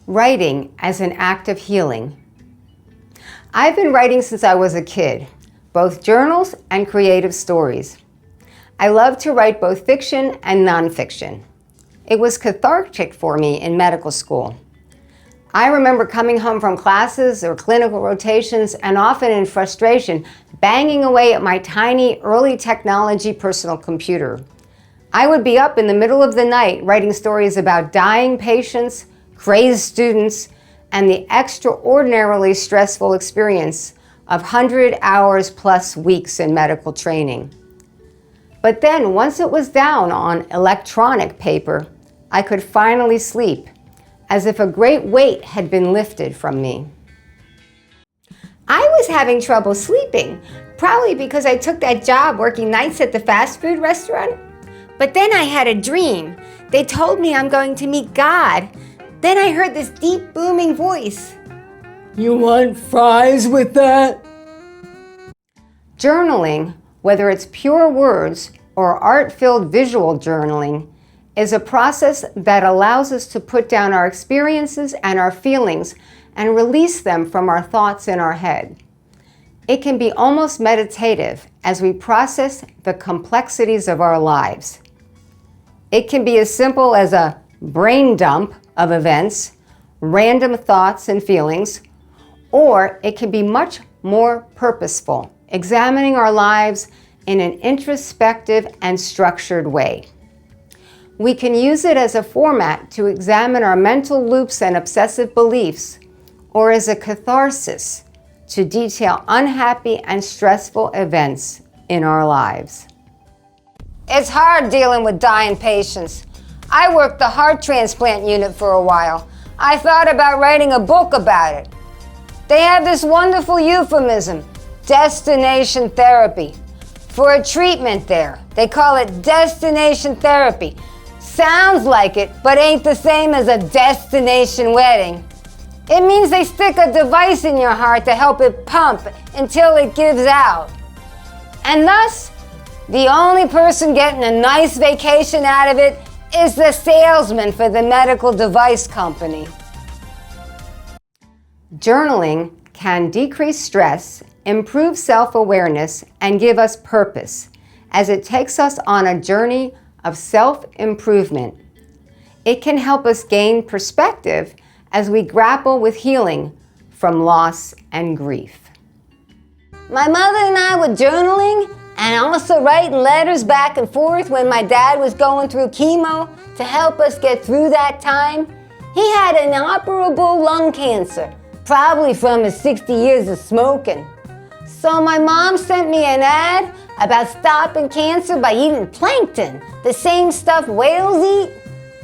Writing as an act of healing. I've been writing since I was a kid, both journals and creative stories. I love to write both fiction and nonfiction. It was cathartic for me in medical school. I remember coming home from classes or clinical rotations and often in frustration, banging away at my tiny early technology personal computer. I would be up in the middle of the night writing stories about dying patients, crazed students, and the extraordinarily stressful experience of 100 hours plus weeks in medical training. But then, once it was down on electronic paper, I could finally sleep, as if a great weight had been lifted from me. I was having trouble sleeping, probably because I took that job working nights at the fast food restaurant. But then I had a dream. They told me I'm going to meet God. Then I heard this deep, booming voice. You want fries with that? Journaling, whether it's pure words or art-filled visual journaling, is a process that allows us to put down our experiences and our feelings and release them from our thoughts in our head. It can be almost meditative as we process the complexities of our lives. It can be as simple as a brain dump of events, random thoughts and feelings, or it can be much more purposeful, examining our lives in an introspective and structured way. We can use it as a format to examine our mental loops and obsessive beliefs, or as a catharsis to detail unhappy and stressful events in our lives. It's hard dealing with dying patients. I worked the heart transplant unit for a while. I thought about writing a book about it. They have this wonderful euphemism, destination therapy, for a treatment there. They call it destination therapy. Sounds like it, but ain't the same as a destination wedding. It means they stick a device in your heart to help it pump until it gives out. And thus, the only person getting a nice vacation out of it is the salesman for the medical device company. Journaling can decrease stress, improve self-awareness, and give us purpose, as it takes us on a journey of self-improvement. It can help us gain perspective as we grapple with healing from loss and grief. My mother and I were journaling and also writing letters back and forth when my dad was going through chemo to help us get through that time. He had inoperable lung cancer, probably from his 60 years of smoking. So my mom sent me an ad about stopping cancer by eating plankton, the same stuff whales eat.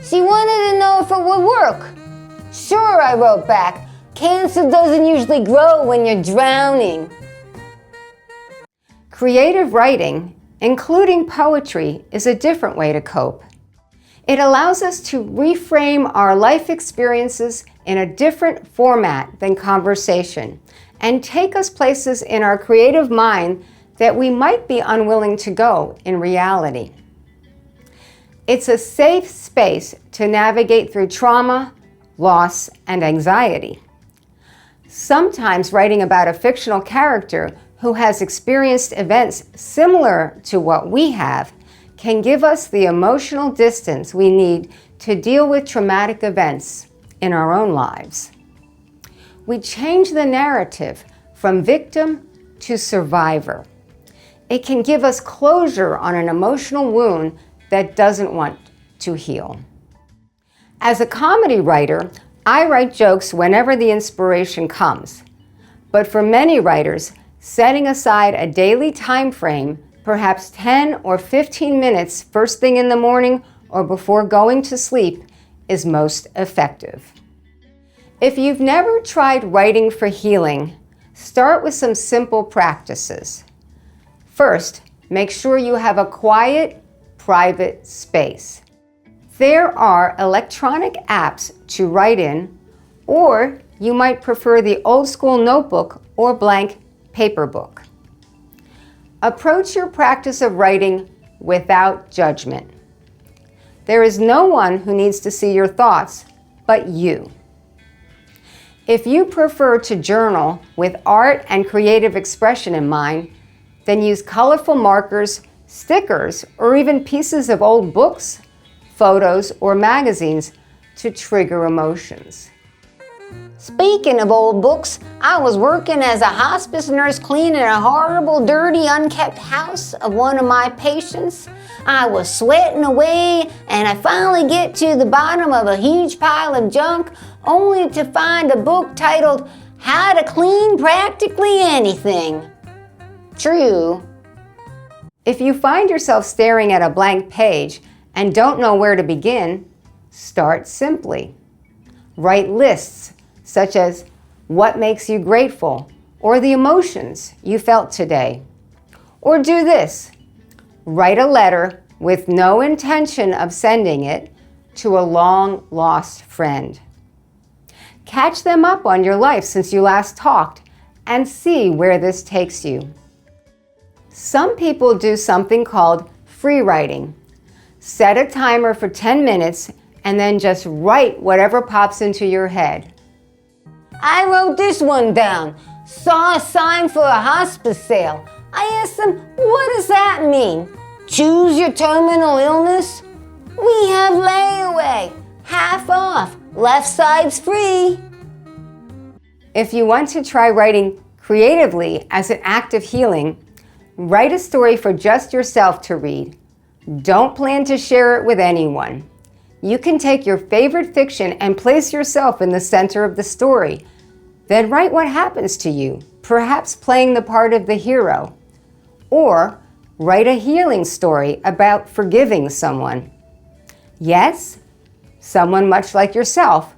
She wanted to know if it would work. Sure, I wrote back. Cancer doesn't usually grow when you're drowning. Creative writing, including poetry, is a different way to cope. It allows us to reframe our life experiences in a different format than conversation and take us places in our creative mind that we might be unwilling to go in reality. It's a safe space to navigate through trauma, loss, and anxiety. Sometimes writing about a fictional character who has experienced events similar to what we have can give us the emotional distance we need to deal with traumatic events in our own lives. We change the narrative from victim to survivor. It can give us closure on an emotional wound that doesn't want to heal. As a comedy writer, I write jokes whenever the inspiration comes. But for many writers, setting aside a daily time frame, perhaps 10 or 15 minutes first thing in the morning or before going to sleep, is most effective. If you've never tried writing for healing, start with some simple practices. First, make sure you have a quiet, private space. There are electronic apps to write in, or you might prefer the old school notebook or blank paper book. Approach your practice of writing without judgment. There is no one who needs to see your thoughts but you. If you prefer to journal with art and creative expression in mind, then use colorful markers, stickers, or even pieces of old books, photos, or magazines to trigger emotions. Speaking of old books, I was working as a hospice nurse cleaning a horrible, dirty, unkept house of one of my patients. I was sweating away, and I finally get to the bottom of a huge pile of junk, only to find a book titled How to Clean Practically Anything. True. If you find yourself staring at a blank page and don't know where to begin, start simply. Write lists such as what makes you grateful or the emotions you felt today. Or do this. Write a letter with no intention of sending it to a long-lost friend. Catch them up on your life since you last talked and see where this takes you. Some people do something called free writing. Set a timer for 10 minutes and then just write whatever pops into your head. I wrote this one down. Saw a sign for a hospice sale. I asked them, what does that mean? Choose your terminal illness? We have layaway, half off, left side's free. If you want to try writing creatively as an act of healing, write a story for just yourself to read. Don't plan to share it with anyone. You can take your favorite fiction and place yourself in the center of the story. Then write what happens to you, perhaps playing the part of the hero. Or write a healing story about forgiving someone. Yes, someone much like yourself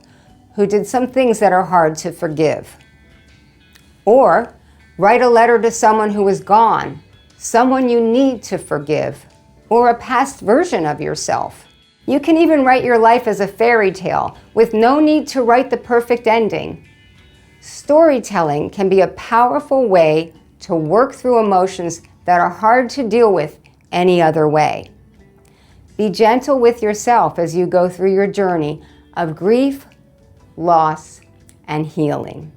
who did some things that are hard to forgive. Or write a letter to someone who is gone, someone you need to forgive, or a past version of yourself. You can even write your life as a fairy tale with no need to write the perfect ending. Storytelling can be a powerful way to work through emotions that are hard to deal with any other way. Be gentle with yourself as you go through your journey of grief, loss, and healing.